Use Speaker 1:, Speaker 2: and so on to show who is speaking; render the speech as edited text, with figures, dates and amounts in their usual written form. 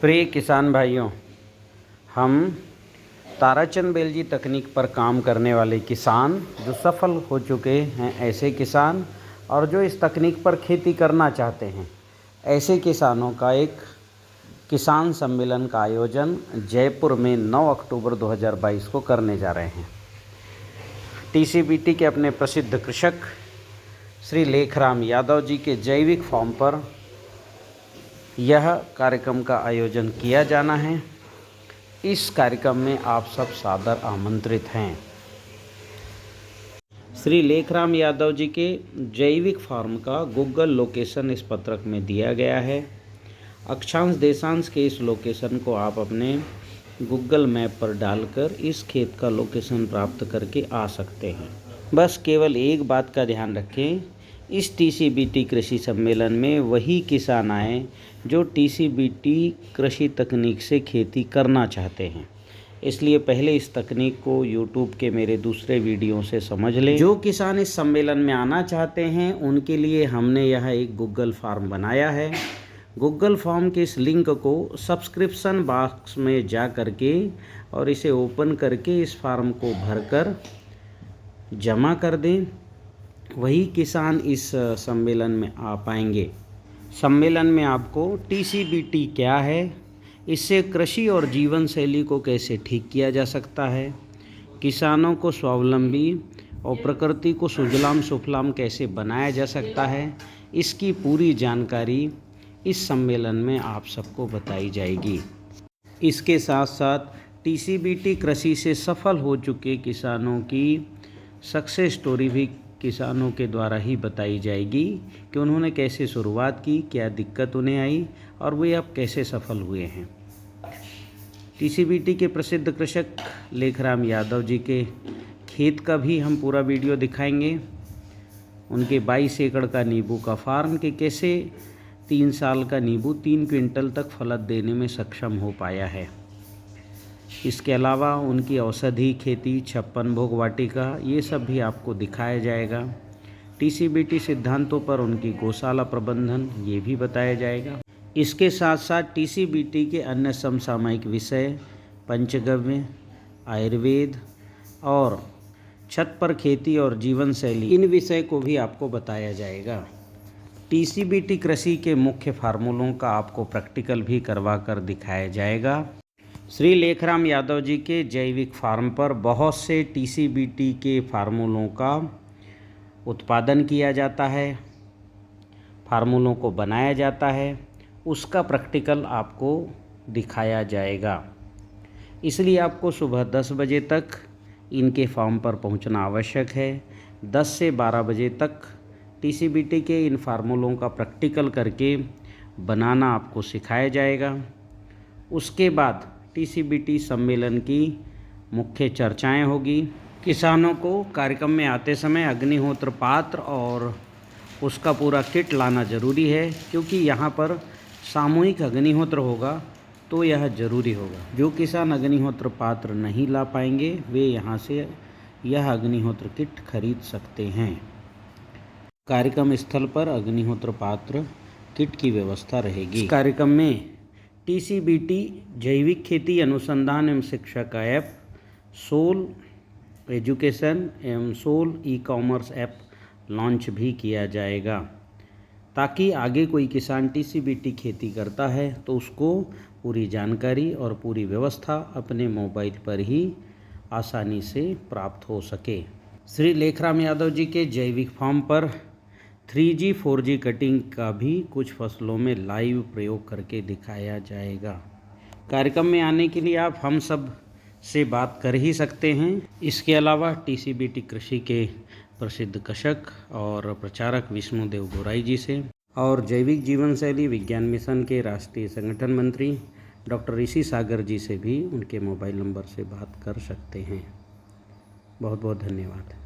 Speaker 1: प्रिय किसान भाइयों, हम ताराचंद बेलजी तकनीक पर काम करने वाले किसान जो सफल हो चुके हैं, ऐसे किसान और जो इस तकनीक पर खेती करना चाहते हैं, ऐसे किसानों का एक किसान सम्मेलन का आयोजन जयपुर में 9 अक्टूबर 2022 को करने जा रहे हैं। टीसीबीटी के अपने प्रसिद्ध कृषक श्री लेखराम यादव जी के जैविक फार्म पर यह कार्यक्रम का आयोजन किया जाना है। इस कार्यक्रम में आप सब सादर आमंत्रित हैं। श्री लेखराम यादव जी के जैविक फार्म का गूगल लोकेशन इस पत्रक में दिया गया है। अक्षांश देशांश के इस लोकेशन को आप अपने गूगल मैप पर डालकर इस खेत का लोकेशन प्राप्त करके आ सकते हैं। बस केवल एक बात का ध्यान रखें, इस टीसीबीटी कृषि सम्मेलन में वही किसान आए जो टीसीबीटी कृषि तकनीक से खेती करना चाहते हैं। इसलिए पहले इस तकनीक को यूट्यूब के मेरे दूसरे वीडियो से समझ लें। जो किसान इस सम्मेलन में आना चाहते हैं उनके लिए हमने यह एक गूगल फॉर्म बनाया है। गूगल फॉर्म के इस लिंक को सब्सक्रिप्शन बॉक्स में जा करके और इसे ओपन करके इस फॉर्म को भरकर जमा कर दें। वही किसान इस सम्मेलन में आ पाएंगे। सम्मेलन में आपको टीसीबीटी क्या है, इससे कृषि और जीवन शैली को कैसे ठीक किया जा सकता है, किसानों को स्वावलंबी और प्रकृति को सुजलाम सुफलाम कैसे बनाया जा सकता है, इसकी पूरी जानकारी इस सम्मेलन में आप सबको बताई जाएगी। इसके साथ साथ टीसीबीटी कृषि से सफल हो चुके किसानों की सक्सेस स्टोरी भी किसानों के द्वारा ही बताई जाएगी कि उन्होंने कैसे शुरुआत की, क्या दिक्कत उन्हें आई और वे अब कैसे सफल हुए हैं। टीसीबीटी के प्रसिद्ध कृषक लेखराम यादव जी के खेत का भी हम पूरा वीडियो दिखाएंगे। उनके 22 एकड़ का नींबू का फार्म कि कैसे 3 साल का नींबू 3 क्विंटल तक फलत देने में सक्षम हो पाया है। इसके अलावा उनकी औषधि खेती, 56 भोग वाटिका, ये सब भी आपको दिखाया जाएगा। टीसीबीटी सिद्धांतों पर उनकी गौशाला प्रबंधन, ये भी बताया जाएगा। इसके साथ साथ टीसीबीटी के अन्य समसामयिक विषय, पंचगव्य, आयुर्वेद और छत पर खेती और जीवन शैली, इन विषय को भी आपको बताया जाएगा। टीसीबीटी कृषि के मुख्य फार्मूलों का आपको प्रैक्टिकल भी करवा कर दिखाया जाएगा। श्री लेखराम यादव जी के जैविक फार्म पर बहुत से टीसीबीटी के फार्मूलों का उत्पादन किया जाता है, फार्मूलों को बनाया जाता है, उसका प्रैक्टिकल आपको दिखाया जाएगा। इसलिए आपको सुबह 10 बजे तक इनके फार्म पर पहुंचना आवश्यक है। 10 से 12 बजे तक टीसीबीटी के इन फार्मूलों का प्रैक्टिकल करके बनाना आपको सिखाया जाएगा। उसके बाद टीसीबीटी सम्मेलन की मुख्य चर्चाएं होगी। किसानों को कार्यक्रम में आते समय अग्निहोत्र पात्र और उसका पूरा किट लाना ज़रूरी है, क्योंकि यहाँ पर सामूहिक अग्निहोत्र होगा तो यह ज़रूरी होगा। जो किसान अग्निहोत्र पात्र नहीं ला पाएंगे वे यहाँ से यह अग्निहोत्र किट खरीद सकते हैं। कार्यक्रम स्थल पर अग्निहोत्र पात्र किट की व्यवस्था रहेगी। कार्यक्रम में टीसीबीटी जैविक खेती अनुसंधान एवं शिक्षा का ऐप, सोल एजुकेशन एवं सोल ई-कॉमर्स ऐप लॉन्च भी किया जाएगा, ताकि आगे कोई किसान टीसीबीटी खेती करता है तो उसको पूरी जानकारी और पूरी व्यवस्था अपने मोबाइल पर ही आसानी से प्राप्त हो सके। श्री लेखराम यादव जी के जैविक फार्म पर 3G 4G कटिंग का भी कुछ फसलों में लाइव प्रयोग करके दिखाया जाएगा। कार्यक्रम में आने के लिए आप हम सब से बात कर ही सकते हैं। इसके अलावा टीसीबीटी कृषि के प्रसिद्ध कृषक और प्रचारक विष्णुदेव गोराई जी से और जैविक जीवन शैली विज्ञान मिशन के राष्ट्रीय संगठन मंत्री डॉक्टर ऋषि सागर जी से भी उनके मोबाइल नंबर से बात कर सकते हैं। बहुत बहुत धन्यवाद।